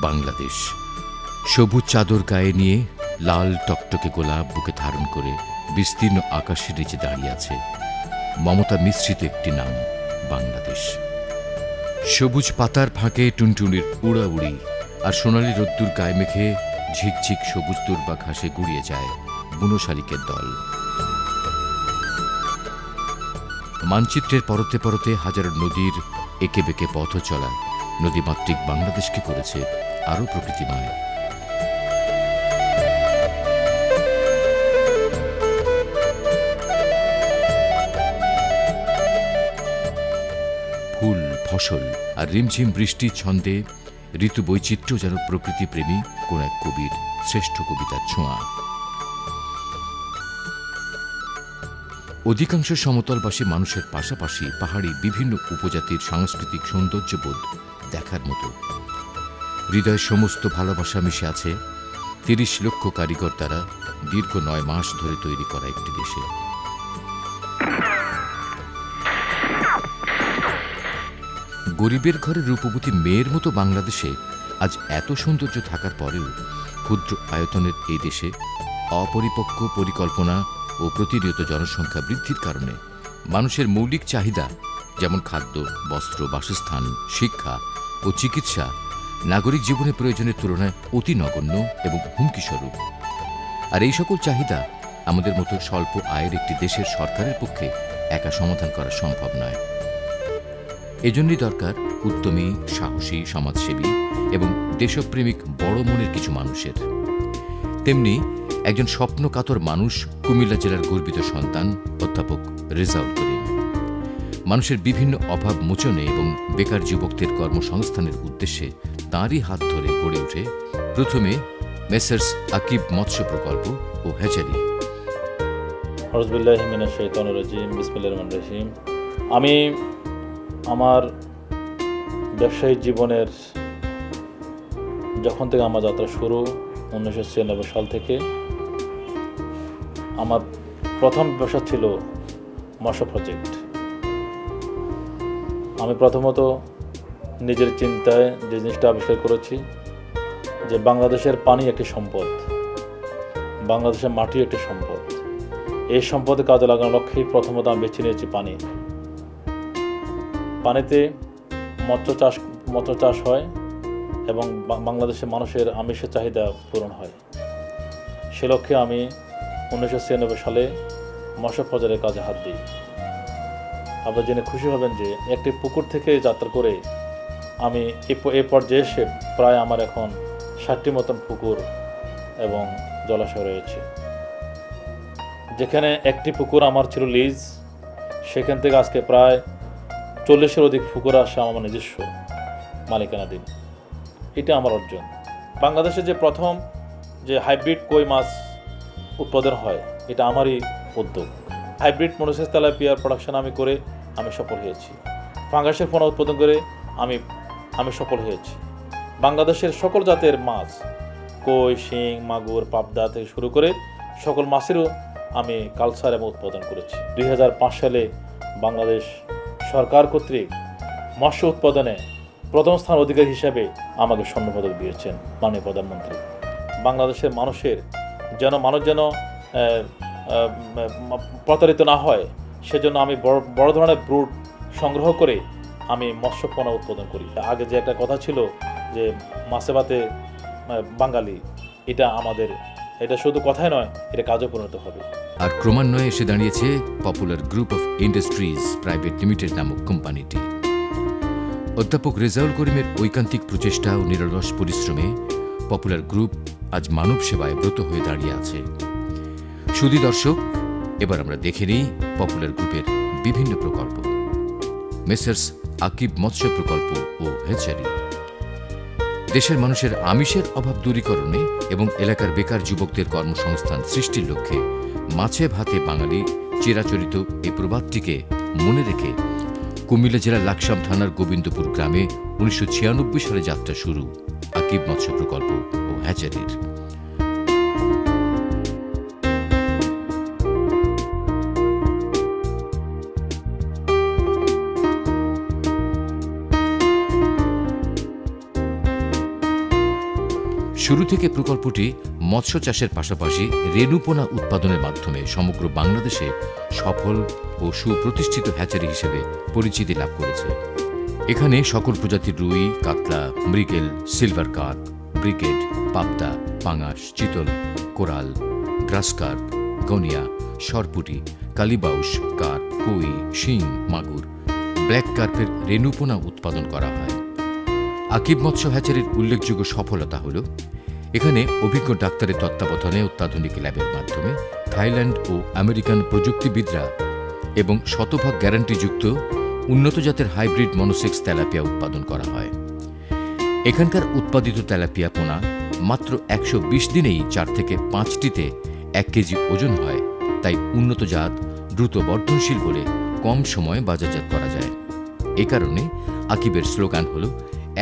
বাংলাদেশ সবুজ চাদর গায়ে নিয়ে লাল টকটকে গোলাপ বুকে ধারণ করে বিস্তীর্ণ আকাশের নিচে দাঁড়িয়ে আছে মমতা মিশ্রিত একটি নাম, বাংলাদেশ। সবুজ পাতার ফাঁকে টুনটুনির উড়াউড়ি আর সোনালি রোদ্দুর গায়ে মেখে ঝিকঝিক সবুজ দুর্বা ঘাসে গুড়িয়ে যায় বুনো শালিকের দল। মানচিত্রের পরতে পরতে হাজারো নদীর একে বেঁকে পথ চলা নদীমাতৃক বাংলাদেশকে করেছে আরও প্রকৃতিময়। ফুল, ফসল আর রিমঝিম বৃষ্টির ছন্দে ঋতু বৈচিত্র্য যেন প্রকৃতিপ্রেমী কোন এক কবির শ্রেষ্ঠ কবিতার ছোঁয়া। অধিকাংশ সমতলবাসী মানুষের পাশাপাশি পাহাড়ি বিভিন্ন উপজাতির সাংস্কৃতিক সৌন্দর্যবোধ দেখার মতো। হৃদয়ের সমস্ত ভালোবাসা মিশে আছে ৩০ লক্ষ কারিগর দ্বারা দীর্ঘ ৯ মাস ধরে তৈরি করা একটি দেশে। গরিবের ঘরে রূপবতী মেয়ের মতো বাংলাদেশে আজ এত সৌন্দর্য থাকার পরেও ক্ষুদ্র আয়তনের এই দেশে অপরিপক্ক পরিকল্পনা ও প্রতিনিয়ত জনসংখ্যা বৃদ্ধির কারণে মানুষের মৌলিক চাহিদা যেমন খাদ্য, বস্ত্র, বাসস্থান, শিক্ষা ও চিকিৎসা নাগরিক জীবনের প্রয়োজনের তুলনায় অতি নগণ্য এবং হুমকিস্বরূপ। আর এই সকল চাহিদা আমাদের মতো স্বল্প আয়ের একটি দেশের সরকারের পক্ষে একা সমাধান করা সম্ভব নয়। এজন্যই দরকার উদ্যমী, সাহসী, সমাজসেবী এবং দেশপ্রেমিক বড় মনের কিছু মানুষের। তেমনি একজন স্বপ্নকাতর মানুষ কুমিল্লা জেলার গর্বিত সন্তান অধ্যাপক রেজাউল করিম। মানুষের বিভিন্ন অভাব মোচনে এবং বেকার যুবকদের কর্মসংস্থানের উদ্দেশ্যে তাঁরই হাত ধরে গড়ে ওঠে প্রথমে মেসার্স আকিব মৎস্য প্রকল্প ও হ্যাচারি। আমি আমার ব্যবসায়িক জীবনের যখন থেকে আমার যাত্রা শুরু 1996 সাল থেকে, আমার প্রথম ব্যবসা ছিল মৎস্য প্রজেক্ট। আমি প্রথমত নিজের চিন্তায় যে জিনিসটা আবিষ্কার করেছি যে বাংলাদেশের পানি একটি সম্পদ, বাংলাদেশের মাটি একটি সম্পদ। এই সম্পদে কাজে লাগানোর লক্ষ্যেই প্রথমত আমি বেছে নিয়েছি পানি। পানিতে মৎস্য চাষ হয় এবং বাংলাদেশের মানুষের আমিষের চাহিদা পূরণ হয়। সে লক্ষ্যে আমি 1996 সালে মৎস্য প্রচারের কাজে হাত দিই। আপনারা জেনে খুশি হবেন যে একটি পুকুর থেকে যাত্রা করে আমি এ পর্যায়ে এসে প্রায় আমার এখন 60টি মতন পুকুর এবং জলাশয় রয়েছে। যেখানে একটি পুকুর আমার ছিল লিজ, সেখান থেকে আজকে প্রায় 40-এর অধিক পুকুর আসে আমার নিজস্ব মালিকানাধীন। এটা আমার অর্জন। বাংলাদেশে যে প্রথম যে হাইব্রিড কই মাছ উৎপাদন হয়, এটা আমারই উদ্যোগ। হাইব্রিড মনোসেস তেলাপিয়ার প্রোডাকশন আমি সফল হয়েছি। ফাঙ্গাসের পোনা উৎপাদন করে আমি সফল হয়েছি। বাংলাদেশের সকল জাতের মাছ, কই, শিং, মাগুর, পাবদা থেকে শুরু করে সকল মাছেরও আমি কালচার এবং উৎপাদন করেছি। 2005 সালে বাংলাদেশ সরকার কর্তৃক মৎস্য উৎপাদনে প্রথম স্থান অধিকারী হিসাবে আমাকে স্বর্ণপদক দিয়েছেন মাননীয় প্রধানমন্ত্রী। বাংলাদেশের মানুষ যেন প্রতারিত না হয়, সেজন্য আমি বড় ধরনের ব্রুড সংগ্রহ করে আমি মৎস্য পোনা উৎপাদন করি। আগে যে একটা কথা ছিল যে মাছে ভাতে বাঙালি, এটা শুধু কথাই নয়, এটা কাজও পরিণত হবে। আর ক্রমান্বয়ে এসে দাঁড়িয়েছে popular group of industries private limited নামক কোম্পানিটি। অধ্যাপক রেজাউল করিমের ঐকান্তিক প্রচেষ্টা ও নিরলস পরিশ্রমে পপুলার গ্রুপ আজ মানব সেবায় ব্রত হয়ে দাঁড়িয়ে আছে। সুধী দর্শক, এবার আমরা দেখে নিই পপুলার গ্রুপের বিভিন্ন প্রকল্প। মেসার্স আকিব মৎস্য প্রকল্প ও হ্যাচারি দেশের মানুষের আমিষের অভাব দূরীকরণে এবং এলাকার বেকার যুবকদের কর্মসংস্থান সৃষ্টির লক্ষ্যে মাছে ভাতে বাঙালি চিরাচরিত এই প্রবাদটিকে মনে রেখে কুমিল্লা জেলার লাকসাম থানার গোবিন্দপুর গ্রামে 1996 সালে যাত্রা শুরু আকিব মৎস্য প্রকল্প ও হ্যাচারির। শুরু থেকে প্রকল্পটি মৎস্য চাষের পাশাপাশি রেণুপোনা উৎপাদনের মাধ্যমে সমগ্র বাংলাদেশে সফল ও সুপ্রতিষ্ঠিত হ্যাচারি হিসেবে পরিচিতি লাভ করেছে। এখানে সকল প্রজাতির রুই, কাতলা, মৃগেল, সিলভার কার্প, ব্রিগেড, পাবদা, পাঙাশ, চিতল, কোরাল, গ্রাসকার্প, গনিয়া, সরপুটি, কালিবাউস, কার্প, কই, শিং, মাগুর, ব্ল্যাক কার্পের রেণুপোনা উৎপাদন করা হয়। আকিব মৎস্য হ্যাচারির উল্লেখযোগ্য সফলতা হল এখানে অভিজ্ঞ ডাক্তারের তত্ত্বাবধানে অত্যাধুনিক ল্যাবের মাধ্যমে থাইল্যান্ড ও আমেরিকান প্রযুক্তিবিদরা এবং শতভাগ গ্যারান্টিযুক্ত উন্নত জাতের হাইব্রিড মনোসেক্স তেলাপিয়া উৎপাদন করা হয়। এখানকার উৎপাদিত তেলাপিয়া পোনা মাত্র ১২০ দিনেই ৪ থেকে ৫টিতে ১ কেজি ওজন হয়, তাই উন্নত জাত, দ্রুত বর্ধনশীল বলে কম সময়ে বাজারজাত করা যায়। এ কারণে আকিবের স্লোগান হল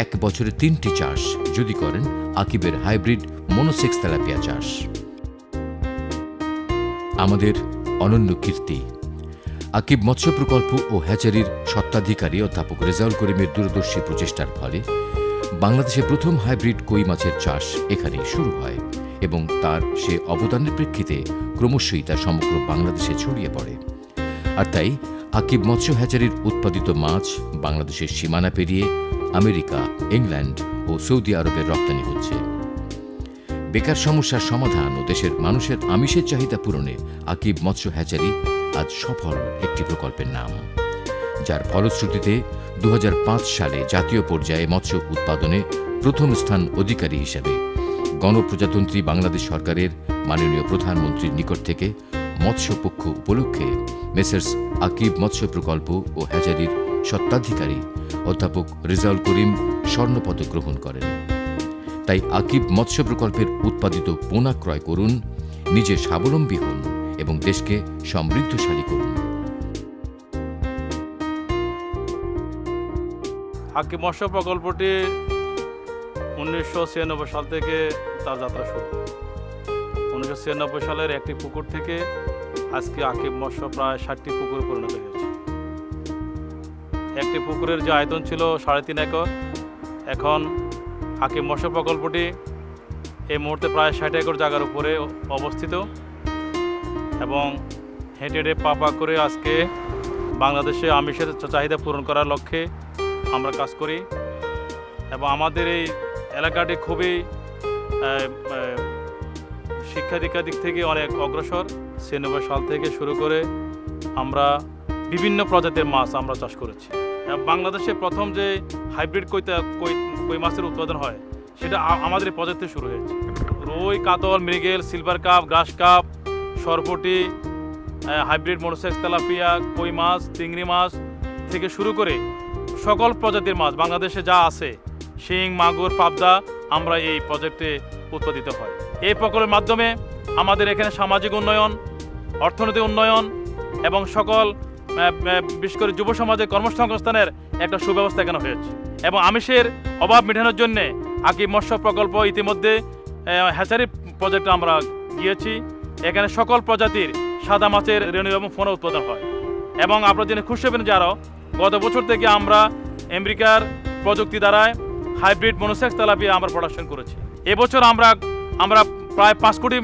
১ বছরে ৩টি চাষ যদি করেন আকিবের হাইব্রিড মনোসেক্স তেলাপিয়া চাষ। আমাদের অনন্য কীর্তি আকিব মৎস্য প্রকল্প ও হ্যাচারির স্বত্বাধিকারী অধ্যাপক রেজাউল করিমের দূরদর্শী প্রচেষ্টার ফলে বাংলাদেশে প্রথম হাইব্রিড কই মাছের চাষ এখানেই শুরু হয় এবং তার সে অবদানের প্রেক্ষিতে ক্রমশই তা সমগ্র বাংলাদেশে ছড়িয়ে পড়ে। আর তাই আকিব মৎস্য হ্যাচারির উৎপাদিত মাছ বাংলাদেশের সীমানা পেরিয়ে আমেরিকা, ইংল্যান্ড ও সৌদি আরবের রপ্তানি হচ্ছে। বেকার সমস্যার সমাধান ও দেশের মানুষের আমিষের চাহিদা পূরণে আকিব মৎস্য হ্যাচারি আজ সফল একটি প্রকল্পের নাম, যার ফলশ্রুতিতে ২০০৫ সালে জাতীয় পর্যায়ে মৎস্য উৎপাদনে প্রথম স্থান অধিকারী হিসেবে গণপ্রজাতন্ত্রী বাংলাদেশ সরকারের মাননীয় প্রধানমন্ত্রীর নিকট থেকে মৎস্যপক্ষ উপলক্ষে মেসার্স আকিব মৎস্য প্রকল্প ও হ্যাচারির স্বত্বাধিকারী অধ্যাপক রেজাউল করিম স্বর্ণপদক গ্রহণ করেন। তাই আকিব মৎস্য প্রকল্পের উৎপাদিত পোনা ক্রয় করুন, নিজে স্বাবলম্বী হন এবং দেশকে সমৃদ্ধশালী করুন। আকিব মৎস্য প্রকল্পটি 1996 সাল থেকে তার যাত্রা শুরু। 1996 সালের একটি পুকুর থেকে আজকে আকিব মৎস্য প্রায় 60টি পুকুরে পরিণত হয়েছে। একটি পুকুরের যে আয়তন ছিল 3.5 একর, এখন আকিব মৎস্য প্রকল্পটি এই মুহূর্তে প্রায় 60 একর জায়গার উপরে অবস্থিত এবং হেঁটে পা করে আজকে বাংলাদেশে আমিষের চাহিদা পূরণ করার লক্ষ্যে আমরা কাজ করি এবং আমাদের এই এলাকাটি খুবই শিক্ষা দীক্ষার দিক থেকে অনেক অগ্রসর। 96 সাল থেকে শুরু করে আমরা বিভিন্ন প্রজাতির মাছ আমরা চাষ করেছি। বাংলাদেশে প্রথম যে হাইব্রিড কই মাছের উৎপাদন হয় সেটা আমাদের এই প্রজাতি শুরু হয়েছে। রুই, কাতল, মৃগেল, সিলভার কাপ, গ্রাস কাপ, সরপুটি, হাইব্রিড মনোসেক্স তেলাপিয়া, কই মাছ, চিংড়ি মাছ থেকে শুরু করে সকল প্রজাতির মাছ বাংলাদেশে যা আছে, শিং, মাগুর, পাবদা, আমরা এই প্রজেক্টে উৎপাদিত হয়। এই প্রকল্পের মাধ্যমে আমাদের এখানে সামাজিক উন্নয়ন, অর্থনৈতিক উন্নয়ন এবং সকল বিশেষ করে যুব সমাজের কর্মসংস্থানের একটা সুব্যবস্থা এখানে হয়েছে এবং আমিষের অভাব মেটানোর জন্য আকিব মৎস্য প্রকল্প ইতিমধ্যে হ্যাচারি প্রজেক্টে আমরা গিয়েছি। এখানে সকল প্রজাতির সাদা মাছের রেণু এবং পোনা উৎপাদন হয় এবং আপনারা জেনে খুশি হবেন যে আরও গত বছর থেকে আমরা আমেরিকার প্রযুক্তি দ্বারায় হাইব্রিড মনোসেক্স তেলাপিয়া আমরা প্রোডাকশন করেছি। এবছর আমরা প্রায় 5 কোটি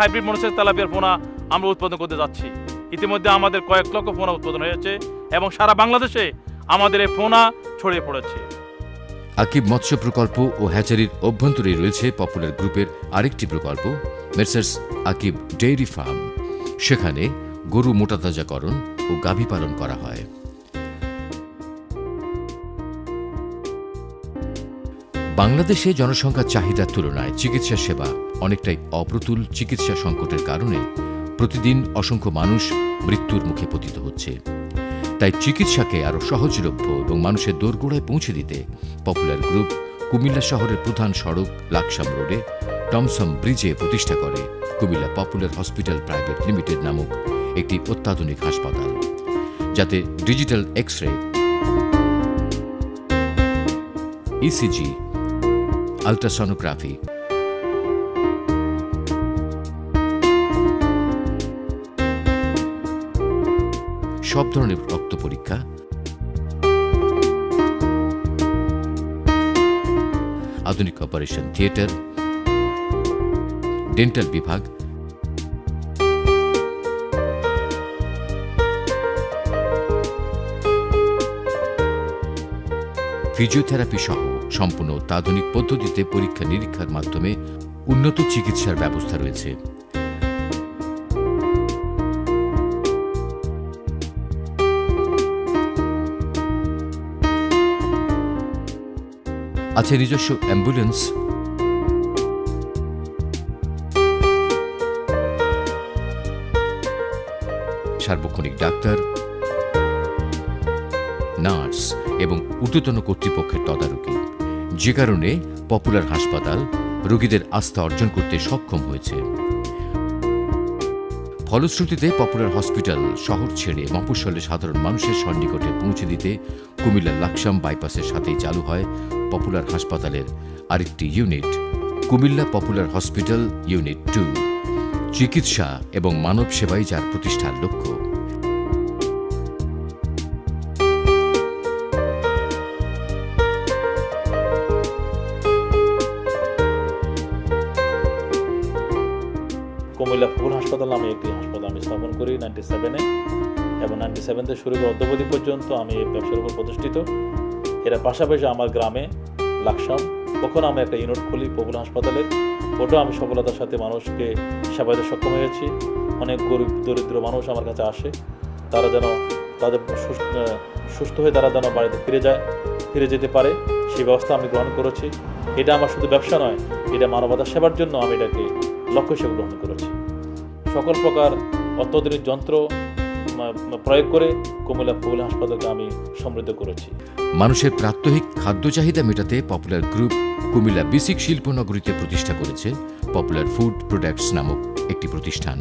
হাইব্রিড মনোসেক্স তেলাপিয়ার পোনা আমরা উৎপাদন করতে যাচ্ছি। ইতিমধ্যে আমাদের কয়েক লক্ষ পোনা উৎপাদন হয়েছে এবং সারা বাংলাদেশে আমাদের এই পোনা ছড়িয়ে পড়েছে। আকিব মৎস্য প্রকল্প ও হ্যাচারির অভ্যন্তরে রয়েছে পপুলার গ্রুপের আরেকটি প্রকল্প মেসার্স আকিব ডেইরি ফার্ম। সেখানে গরু মোটাতাজাকরণ ও গাভী পালন করা হয়। বাংলাদেশে জনসংখ্যার চাহিদার তুলনায় চিকিৎসা সেবা অনেকটাই অপ্রতুল। চিকিৎসা সংকটের কারণে প্রতিদিন অসংখ্য মানুষ মৃত্যুর মুখে পতিত হচ্ছে। তাই চিকিৎসাকে আরও সহজলভ্য এবং মানুষের দোরগোড়ায় পৌঁছে দিতে পপুলার গ্রুপ কুমিল্লা শহরের প্রধান সড়ক লাকসাম রোডে টমসম ব্রিজে প্রতিষ্ঠা করে Comilla popular hospital private limited নামক একটি অত্যাধুনিক হাসপাতাল, যাতে ডিজিটাল এক্স-রে, ইসিজি, আল্ট্রাসনোগ্রাফি, সব ধরনের রক্ত পরীক্ষা, আধুনিক অপারেশন থিয়েটার ডেন্টাল বিভাগ, ফিজিওথেরাপি সহ সম্পূর্ণ অত্যাধুনিক পদ্ধতিতে পরীক্ষা নিরীক্ষার মাধ্যমে উন্নত চিকিৎসার ব্যবস্থা রয়েছে। আছে নিজস্ব অ্যাম্বুলেন্স, সার্বক্ষণিক ডাক্তার, নার্স এবং ঊর্ধ্বতন কর্তৃপক্ষের তদারকি, যে কারণে পপুলার হাসপাতাল রোগীদের আস্থা অর্জন করতে সক্ষম হয়েছে। ফলশ্রুতিতে পপুলার হসপিটাল শহর ছেড়ে মফস্বলে সাধারণ মানুষের সন্নিকটে পৌঁছে দিতে কুমিল্লার লাকসাম বাইপাসের সাথেই চালু হয় পপুলার হাসপাতালের আরেকটি unit, Comilla popular hospital unit 2, চিকিৎসা এবং মানব সেবাই যার প্রতিষ্ঠার লক্ষ্য। কুমিল্লা পপুলার হাসপাতাল নামে একটি হাসপাতাল আমি স্থাপন করি 97-এ, এবং 97 থেকে শুরু করে অদ্যাবধি পর্যন্ত আমি এই ব্যবসার উপর প্রতিষ্ঠিত। এর পাশাপাশি আমার গ্রামে লাকসাম ওখানে আমি একটা ইউনিট খুলি পপুলার হাসপাতালের, ওটাও আমি সফলতার সাথে মানুষকে সেবা দিতে সক্ষম হয়েছি। অনেক গরিব দরিদ্র মানুষ আমার কাছে আসে, তারা যেন তাদের সুস্থ হয়ে তারা যেন বাড়িতে ফিরে যেতে পারে, সেই ব্যবস্থা আমি গ্রহণ করেছি। এটা আমার শুধু ব্যবসা নয়, এটা মানবতার সেবার জন্য আমি এটাকে লক্ষ্য হিসেবে গ্রহণ করেছি। সকল প্রকার অত্যাধুনিক যন্ত্র প্রয়োগ করে কুমিল্লা পপুলার হাসপাতালকে আমি সমৃদ্ধ করেছি। মানুষের প্রাত্যহিক খাদ্য চাহিদা মেটাতে পপুলার গ্রুপ কুমিল্লা বেসিক শিল্পনগরীতে প্রতিষ্ঠা করেছে পপুলার ফুড প্রোডাক্টস নামক একটি প্রতিষ্ঠান।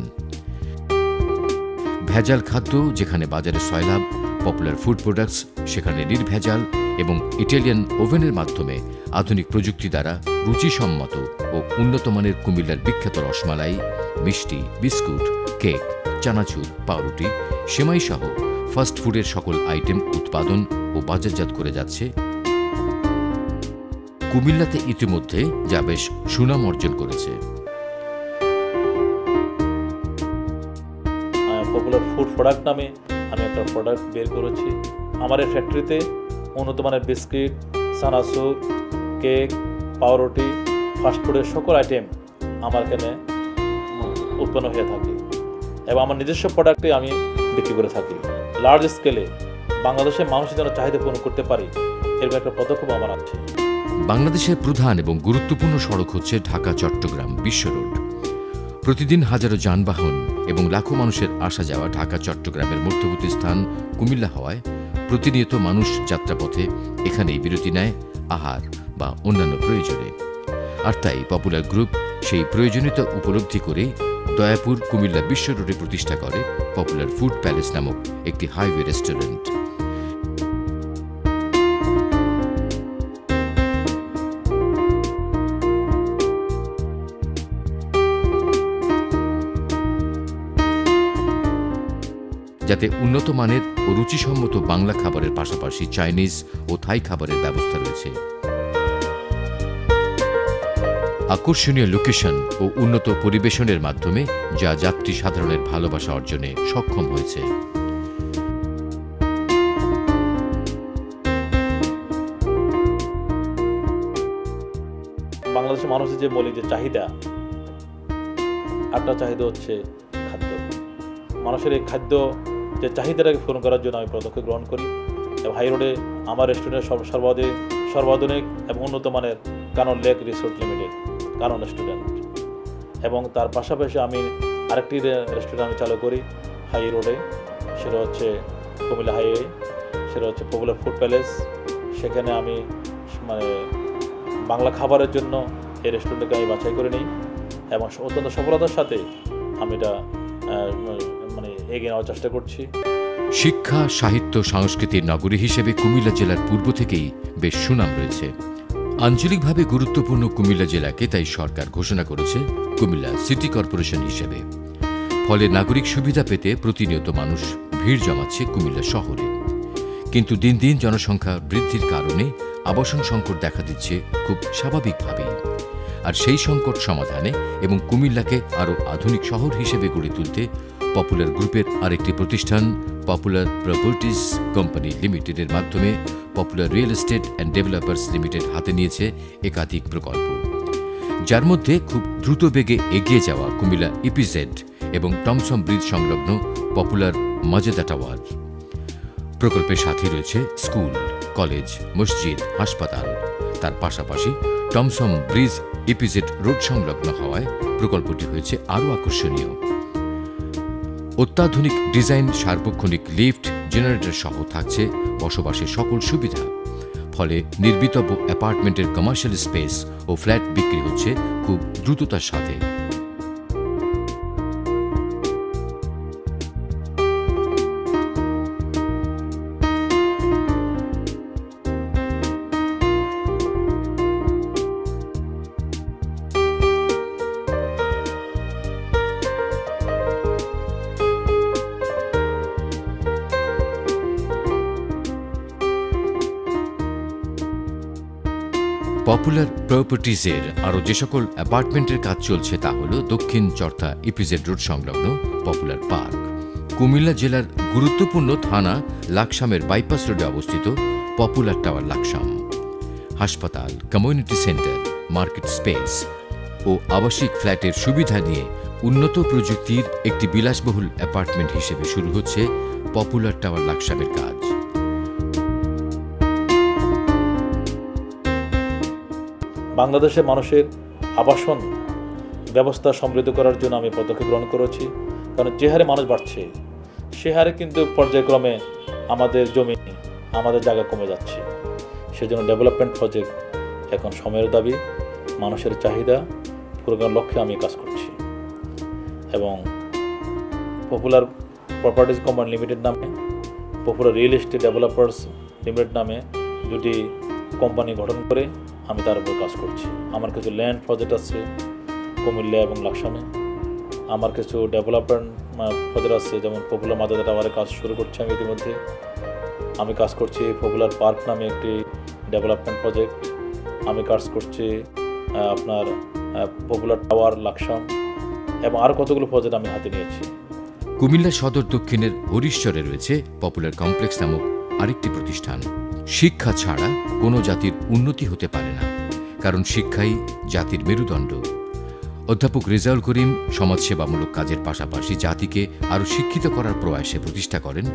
ভেজাল খাদ্য যেখানে বাজারে সয়লাভ, পপুলার ফুড প্রোডাক্টস সেখানে নির্ভেজাল এবং ইটালিয়ান ওভেনের মাধ্যমে আধুনিক প্রযুক্তি দ্বারা রুচিসম্মত ও উন্নত মানের কুমিল্লার বিখ্যাত রসমালাই, মিষ্টি, বিস্কুট, কেক, চানাচুর, পাউরুটি, সেমাই সহ ফাস্ট ফুডের সকল আইটেম উৎপাদন ও বাজারজাত করে যাচ্ছে কুমিল্লাতে ইতিমধ্যে, যা বেশ সুনাম অর্জন করেছে। পপুলার ফুড প্রোডাক্ট নামে আমি একটা প্রোডাক্ট বের করেছি। আমার এই ফ্যাক্টরিতে উন্নত মানের বিস্কিট, চানাচুর, কেক, পাউরুটি, ফাস্টফুডের সকল আইটেম আমার এখানে উৎপন্ন হয়ে থাকে এবং আমার নিজস্ব প্রোডাক্টে আমি বিক্রি করে থাকি। লার্জ স্কেলে বাংলাদেশের মানুষের যেন চাহিদা পূরণ করতে পারি, এরকম একটা পদক্ষেপ আমার আছে। বাংলাদেশের প্রধান এবং গুরুত্বপূর্ণ সড়ক হচ্ছে ঢাকা-চট্টগ্রাম বিশ্ব রোড। প্রতিদিন হাজারো যানবাহন এবং লাখো মানুষের আসা যাওয়া ঢাকা-চট্টগ্রামের মধ্যবর্তী স্থান কুমিল্লা হওয়ায় প্রতিনিয়ত মানুষ যাত্রাপথে এখানেই বিরতি নেয় আহার বা অন্যান্য প্রয়োজনে। আর তাই পপুলার গ্রুপ সেই প্রয়োজনীয়তা উপলব্ধি করে দয়াপুর কুমিল্লা বিশ্ব রোডে প্রতিষ্ঠা করে পপুলার ফুড প্যালেস নামক একটি হাইওয়ে রেস্টুরেন্ট। যাতে উন্নত মানের ও রুচিসম্মত বাংলা খাবারের পাশাপাশি চাইনিজ ও থাই খাবারের ব্যবস্থা রয়েছে। আকর্ষণীয় লোকেশন ও উন্নত পরিবেশনের মাধ্যমে যা যাত্রী সাধারণের ভালোবাসা অর্জনে সক্ষম হয়েছে। বাংলাদেশের মানুষের যে মৌলিক যে চাহিদা, একটা চাহিদা হচ্ছে খাদ্য। মানুষের এই খাদ্য যে চাহিদাটাকে পূরণ করার জন্য আমি পদক্ষেপ গ্রহণ করি এবং হাই রোডে আমার রেস্টুরেন্ট সর্বাধুনিক এবং উন্নত মানের কানন লেক রিসোর্ট লিমিটেড, কানন রেস্টুরেন্ট, এবং তার পাশাপাশি আমি আরেকটি রেস্টুরেন্ট আমি চালু করি হাই রোডে, সেটা হচ্ছে কুমিল্লা হাইওয়ে, সেটা হচ্ছে পপুলার ফুড প্যালেস। সেখানে আমি বাংলা খাবারের জন্য এই রেস্টুরেন্টকে আমি বাছাই করে নিই এবং অত্যন্ত সফলতার সাথে আমি এটা এগিয়ে নেওয়ার চেষ্টা করছি। শিক্ষা, সাহিত্য, সংস্কৃতির নগরী হিসেবে কুমিল্লা জেলার পূর্ব থেকেই বেশ সুনাম রয়েছে। আঞ্চলিকভাবে গুরুত্বপূর্ণ কুমিল্লা জেলাকে তাই সরকার ঘোষণা করেছে কুমিল্লা সিটি কর্পোরেশন হিসেবে। ফলে নাগরিক সুবিধা পেতে প্রতিনিয়ত মানুষ ভিড় জমাচ্ছে কুমিল্লা শহরে। কিন্তু দিন দিন জনসংখ্যা বৃদ্ধির কারণে আবাসন সংকট দেখা দিচ্ছে খুব স্বাভাবিকভাবেই। আর সেই সংকট সমাধানে এবং কুমিল্লাকে আরও আধুনিক শহর হিসেবে গড়ে তুলতে পপুলার গ্রুপের আরেকটি প্রতিষ্ঠান পপুলার প্রপার্টিজ কোম্পানি লিমিটেডের মাধ্যমে popular real estate and developers limited হাতে নিয়েছে একাধিক প্রকল্প, যার মধ্যে খুব দ্রুত বেগে এগিয়ে যাওয়া কুমিল্লা ইপিজেড এবং টমসম ব্রিজ সংলগ্ন পপুলার মজেদা টাওয়ার। প্রকল্পের সাথে রয়েছে স্কুল, কলেজ, মসজিদ, হাসপাতাল। তার পাশাপাশি টমসম ব্রিজ ইপিজেড রোড সংলগ্ন হওয়ায় প্রকল্পটি হয়েছে আরও আকর্ষণীয়। অত্যাধুনিক ডিজাইন, সার্বক্ষণিক লিফট, জেনারেটর সহ থাকছে বসবাসের সকল সুবিধা। ফলে নির্মিতব্য অ্যাপার্টমেন্টের কমার্শিয়াল স্পেস ও ফ্ল্যাট বিক্রি হচ্ছে খুব দ্রুততার সাথে। পপুলার প্রপার্টিজের আরও যে সকল অ্যাপার্টমেন্টের কাজ চলছে তা হল দক্ষিণ চর্থা ইপিজেড রোড সংলগ্ন পপুলার পার্ক, কুমিল্লা জেলার গুরুত্বপূর্ণ থানা লাকসামের বাইপাস রোডে অবস্থিত পপুলার টাওয়ার লাকসাম, হাসপাতাল, কমিউনিটি সেন্টার, মার্কেট স্পেস ও আবাসিক ফ্ল্যাটের সুবিধা নিয়ে উন্নত প্রযুক্তির একটি বিলাসবহুল অ্যাপার্টমেন্ট হিসেবে শুরু হচ্ছে পপুলার টাওয়ার লাকসামের কাজ। বাংলাদেশের মানুষের আবাসন ব্যবস্থা সমৃদ্ধ করার জন্য আমি পদক্ষেপ গ্রহণ করেছি, কারণ যে হারে মানুষ বাড়ছে সে হারে কিন্তু পর্যায়ক্রমে আমাদের জমি, আমাদের জায়গা কমে যাচ্ছে। সেজন্য ডেভেলপমেন্ট প্রজেক্ট এখন সময়ের দাবি, মানুষের চাহিদা পূরণের লক্ষ্যে আমি কাজ করছি। এবং পপুলার প্রপার্টিজ কোম্পানি লিমিটেড নামে popular real estate developers limited নামে দুটি কোম্পানি গঠন করে আমি তার উপর কাজ করছি। আমার কিছু ল্যান্ড প্রজেক্ট আছে কুমিল্লা এবং লাকসামে, আমার কিছু ডেভেলপমেন্ট প্রজেক্ট আছে, যেমন পপুলার মজেদা টাওয়ারের কাজ শুরু করছি আমি ইতিমধ্যে। আমি কাজ করছি পপুলার পার্ক নামে একটি ডেভেলপমেন্ট প্রজেক্ট, আমি কাজ করছি আপনার পপুলার টাওয়ার লাকসাম, এবং আরও কতগুলো প্রজেক্ট আমি হাতে নিয়েছি। কুমিল্লা সদর দক্ষিণের হরিশ্বরে রয়েছে পপুলার কমপ্লেক্স নামক আরেকটি প্রতিষ্ঠান। শিক্ষা ছাড়া কোনো জাতির উন্নতি হতে পারে না, কারণ শিক্ষাই জাতির মেরুদণ্ড। অধ্যাপক রেজাউল করিম সমাজসেবামূলক কাজের পাশাপাশি জাতিকে আরও শিক্ষিত করার প্রয়াসে প্রতিষ্ঠা করেন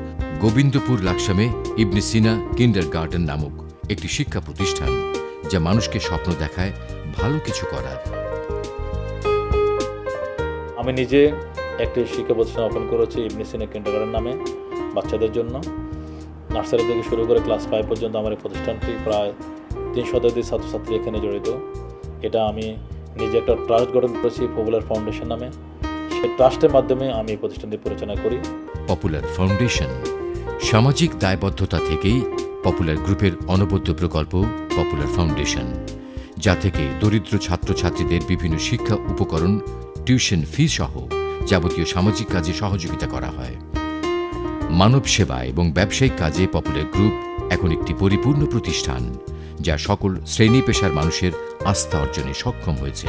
গোবিন্দপুর লাকসামে ইবনে সিনা কিন্ডারগার্টেন নামক একটি শিক্ষা প্রতিষ্ঠান, যা মানুষকে স্বপ্ন দেখায় ভালো কিছু করার। আমি নিজে একটি শিক্ষা প্রতিষ্ঠান ওপেন করেছি ইবনে সিনা কিন্ডারগার্টেন নামে বাচ্চাদের জন্য। নার্সারি থেকে শুরু করে ক্লাস 5 পর্যন্ত আমার এই প্রতিষ্ঠানটি প্রায় 3 শতাধিক ছাত্রছাত্রী এখানে জড়িত। এটা আমি নিজে একটা ট্রাস্ট গঠন করেছি পপুলার ফাউন্ডেশন নামে। সেই ট্রাস্টের মাধ্যমে আমি এই প্রতিষ্ঠানটি পরিচালনা করি। পপুলার ফাউন্ডেশন সামাজিক দায়বদ্ধতা থেকেই পপুলার গ্রুপের অনবদ্য প্রকল্প পপুলার ফাউন্ডেশন, যা থেকে দরিদ্র ছাত্রছাত্রীদের বিভিন্ন শিক্ষা উপকরণ, টিউশন ফি সহ যাবতীয় সামাজিক কাজে সহযোগিতা করা হয়। মানব সেবা এবং ব্যবসায়িক কাজে পপুলার গ্রুপ এখন একটি পরিপূর্ণ প্রতিষ্ঠান, যা সকল শ্রেণী পেশার মানুষের আস্থা অর্জনে সক্ষম হয়েছে।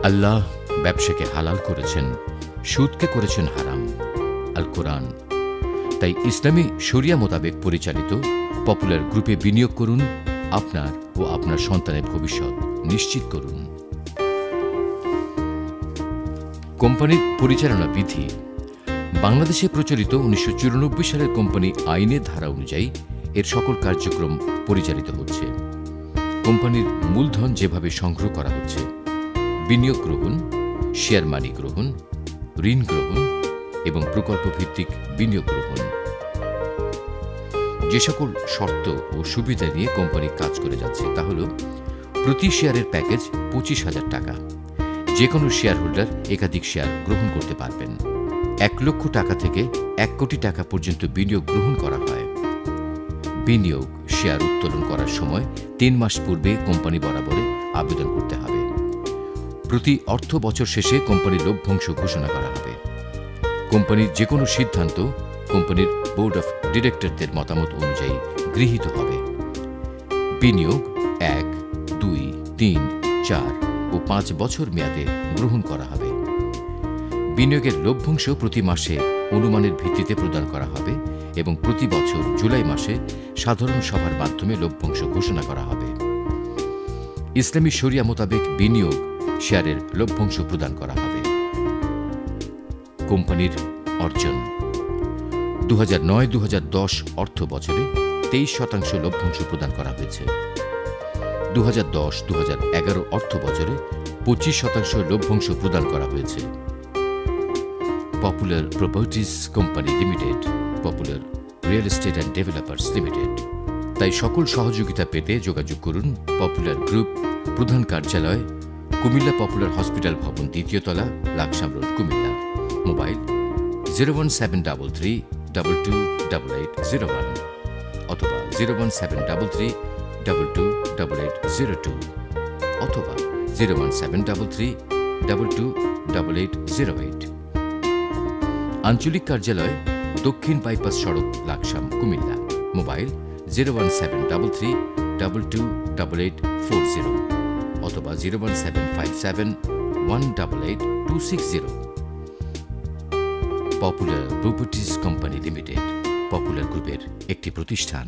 আল্লাহ ব্যবসাকে হালাল করেছেন, সুদকে করেছেন হারাম, আল কোরআন। তাই ইসলামী শরিয়া মোতাবেক পরিচালিত পপুলার গ্রুপে বিনিয়োগ করুন, আপনার ও আপনার সন্তানের ভবিষ্যৎ নিশ্চিত করুন। কোম্পানির পরিচালনা বিধি বাংলাদেশে প্রচলিত 1994 সালের কোম্পানি আইনের ধারা অনুযায়ী এর সকল কার্যক্রম পরিচালিত হচ্ছে। কোম্পানির মূলধন যেভাবে সংগ্রহ করা হচ্ছে, বিনিয়োগ গ্রহণ, শেয়ার মানি গ্রহণ, ঋণ গ্রহণ এবং প্রকল্প ভিত্তিক বিনিয়োগ গ্রহণ, যে সকল শর্ত ও সুবিধা নিয়ে কোম্পানি কাজ করে যাচ্ছে তা হল: প্রতি শেয়ারের প্যাকেজ 25,000 টাকা, যে কোনো শেয়ার হোল্ডার একাধিক শেয়ার গ্রহণ করতে পারবেন। 1 লক্ষ টাকা থেকে 1 কোটি টাকা পর্যন্ত বিনিয়োগ গ্রহণ করা হয়। বিনিয়োগ শেয়ার উত্তোলন করার সময় 3 মাস পূর্বে কোম্পানি বরাবরে আবেদন করতে হবে। প্রতি অর্থ বছর শেষে কোম্পানির লভ্যাংশ ঘোষণা করা হবে। কোম্পানির যে কোনো সিদ্ধান্ত কোম্পানির বোর্ড অফ ডিরেক্টরদের মতামত অনুযায়ী গৃহীত হবে। বিনিয়োগ 1, 2, 3, 4 ও 5 বছর মেয়াদে গ্রহণ করা হবে। বিনিয়োগের লভ্যাংশ প্রতি মাসে অনুমানের ভিত্তিতে প্রদান করা হবে এবং প্রতি বছর জুলাই মাসে সাধারণ সভার মাধ্যমে লভ্যাংশ ঘোষণা করা হবে। ইসলামী শরিয়া মোতাবেক বিনিয়োগ শেয়ারের লভ্যাংশ প্রদান করা হবে। কোম্পানির অর্জন 2009-2010 অর্থ বছরে 23% লভ্যাংশ প্রদান করা হয়েছে। 2010-2011 অর্থ বছরে 25% লভ্যাংশ প্রদান করা হয়েছে। Popular properties company limited, popular real estate and developers limited. তাই সকল সহযোগিতা পেতে যোগাযোগ করুন পপুলার গ্রুপ, প্রধান কার্যালয় কুমিল্লা পপুলার হসপিটাল ভবন, 2য় তলা, লাকসাম রোড, কুমিল্লা। মোবাইল 01733228801 অথবা 01733228802 অথবা 01733228808। আঞ্চলিক কার্যালয় দক্ষিণ বাইপাস সড়ক, লাকসাম, কুমিল্লা। মোবাইল 01733228840 অথবা 01757188260। Popular properties company limited popular গ্রুপের একটি প্রতিষ্ঠান।